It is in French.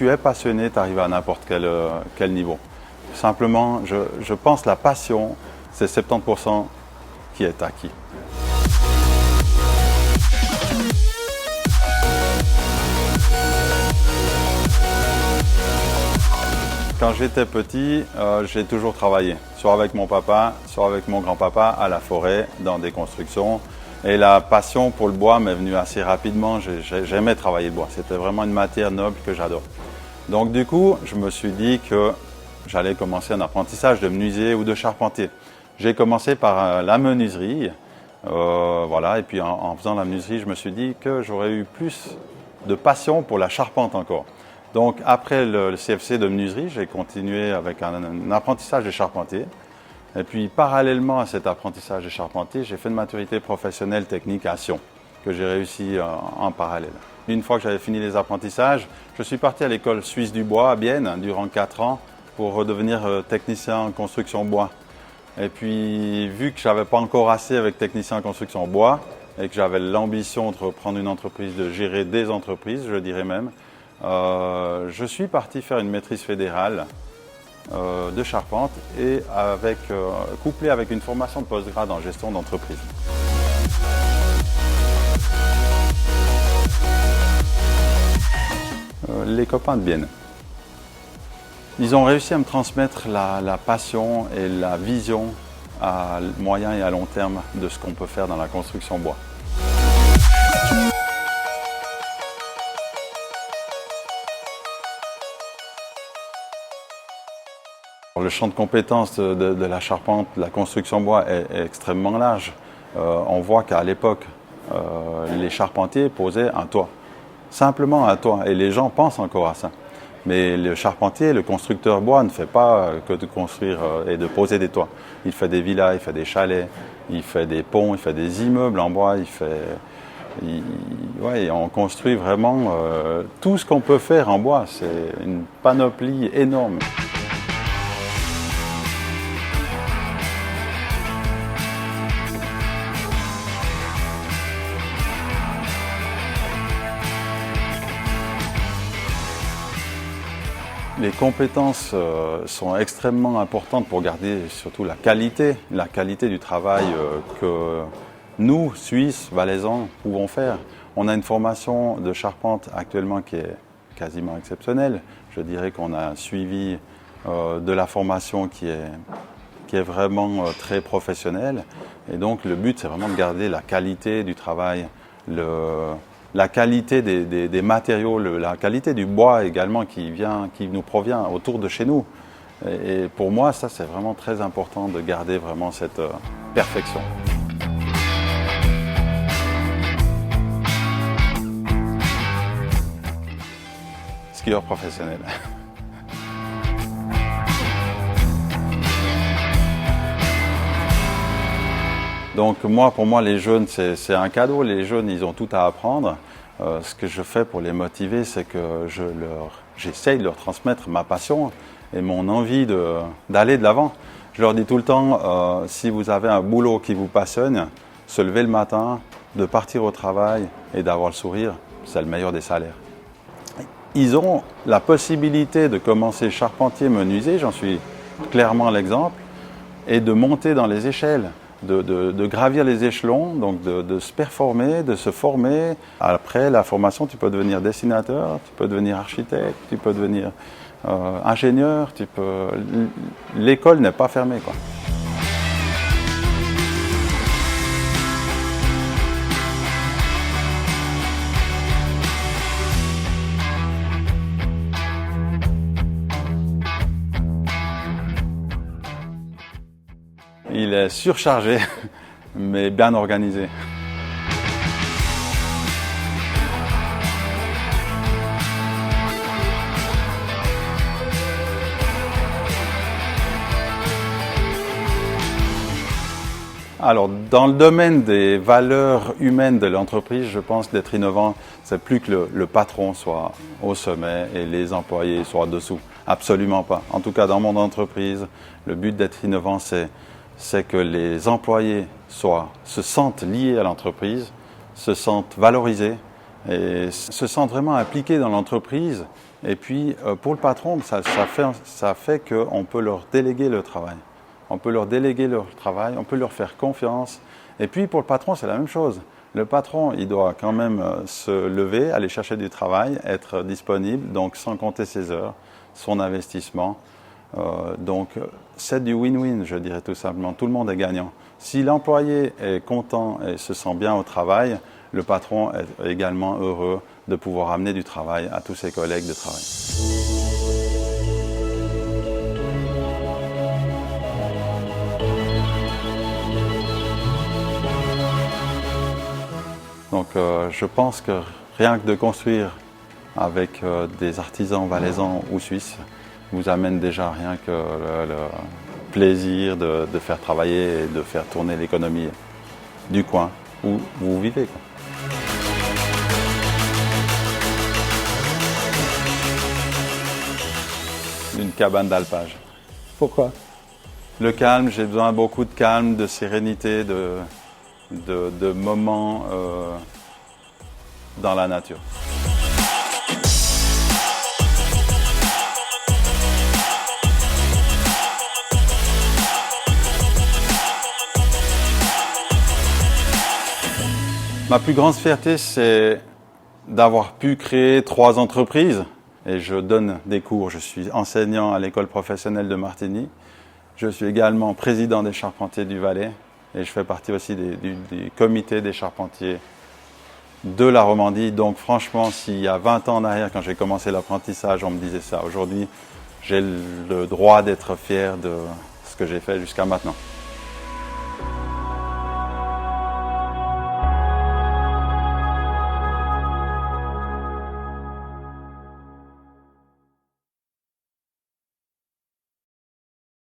tu es passionné, tu arrives à n'importe quel niveau. Simplement, je pense que la passion, c'est 70% qui est acquis. Quand j'étais petit, j'ai toujours travaillé, soit avec mon papa, soit avec mon grand-papa à la forêt, dans des constructions. Et la passion pour le bois m'est venue assez rapidement. J'aimais travailler le bois. C'était vraiment une matière noble que j'adore. Donc du coup, je me suis dit que j'allais commencer un apprentissage de menuisier ou de charpentier. J'ai commencé par la menuiserie. Voilà. Et puis en faisant la menuiserie, je me suis dit que j'aurais eu plus de passion pour la charpente encore. Donc après le CFC de menuiserie, j'ai continué avec un apprentissage de charpentier. Et puis, parallèlement à cet apprentissage de charpentier, j'ai fait une maturité professionnelle technique à Sion, que j'ai réussi en parallèle. Une fois que j'avais fini les apprentissages, je suis parti à l'école suisse du bois à Bienne durant 4 ans pour redevenir technicien en construction bois. Et puis, vu que je n'avais pas encore assez avec technicien en construction bois et que j'avais l'ambition de reprendre une entreprise, de gérer des entreprises, je dirais même, je suis parti faire une maîtrise fédérale de charpente et couplé avec une formation de postgrade en gestion d'entreprise. Les copains de Bienne. Ils ont réussi à me transmettre la passion et la vision à moyen et à long terme de ce qu'on peut faire dans la construction bois. Le champ de compétences de la charpente, de la construction bois est extrêmement large. On voit qu'à l'époque, les charpentiers posaient un toit, simplement un toit, et les gens pensent encore à ça. Mais le charpentier, le constructeur bois ne fait pas que de construire et de poser des toits. Il fait des villas, il fait des chalets, il fait des ponts, il fait des immeubles en bois, on construit vraiment tout ce qu'on peut faire en bois. C'est une panoplie énorme. Les compétences sont extrêmement importantes pour garder surtout la qualité du travail que nous, Suisses, Valaisans, pouvons faire. On a une formation de charpente actuellement qui est quasiment exceptionnelle. Je dirais qu'on a un suivi de la formation qui est vraiment très professionnel. Et donc le but, c'est vraiment de garder la qualité du travail, la qualité des matériaux, la qualité du bois également qui nous provient autour de chez nous. Et pour moi, ça c'est vraiment très important de garder vraiment cette perfection. Skieur professionnel. Donc pour moi, les jeunes, c'est un cadeau. Les jeunes, ils ont tout à apprendre. Ce que je fais pour les motiver, c'est que j'essaye de leur transmettre ma passion et mon envie d'aller de l'avant. Je leur dis tout le temps, si vous avez un boulot qui vous passionne, se lever le matin, de partir au travail et d'avoir le sourire, c'est le meilleur des salaires. Ils ont la possibilité de commencer charpentier, menuisier, j'en suis clairement l'exemple, et de monter dans les échelles. De gravir les échelons, donc de se performer, de se former. Après la formation, tu peux devenir dessinateur, tu peux devenir architecte, tu peux devenir ingénieur, l'école n'est pas fermée, quoi. Il est surchargé, mais bien organisé. Alors, dans le domaine des valeurs humaines de l'entreprise, je pense d'être innovant, c'est plus que le patron soit au sommet et les employés soient dessous. Absolument pas. En tout cas, dans mon entreprise, le but d'être innovant, c'est que les employés se sentent liés à l'entreprise, se sentent valorisés et se sentent vraiment impliqués dans l'entreprise Et puis, pour le patron, ça fait qu'on peut leur déléguer le travail. On peut leur déléguer leur travail, on peut leur faire confiance. Et puis, pour le patron, c'est la même chose. Le patron, il doit quand même se lever, aller chercher du travail, être disponible, donc sans compter ses heures, son investissement. Donc, c'est du win-win, je dirais tout simplement. Tout le monde est gagnant. Si l'employé est content et se sent bien au travail, le patron est également heureux de pouvoir amener du travail à tous ses collègues de travail. Donc, je pense que rien que de construire avec des artisans valaisans ou suisses vous amène déjà rien que le plaisir de faire travailler et de faire tourner l'économie du coin où vous vivez, quoi. Une cabane d'alpage. Pourquoi? Le calme, j'ai besoin de beaucoup de calme, de sérénité, de moments dans la nature. Ma plus grande fierté, c'est d'avoir pu créer 3 entreprises. Et je donne des cours. Je suis enseignant à l'école professionnelle de Martigny. Je suis également président des charpentiers du Valais. Et je fais partie aussi du comité des charpentiers de la Romandie. Donc franchement, s'il y a 20 ans en arrière, quand j'ai commencé l'apprentissage, on me disait ça. Aujourd'hui, j'ai le droit d'être fier de ce que j'ai fait jusqu'à maintenant.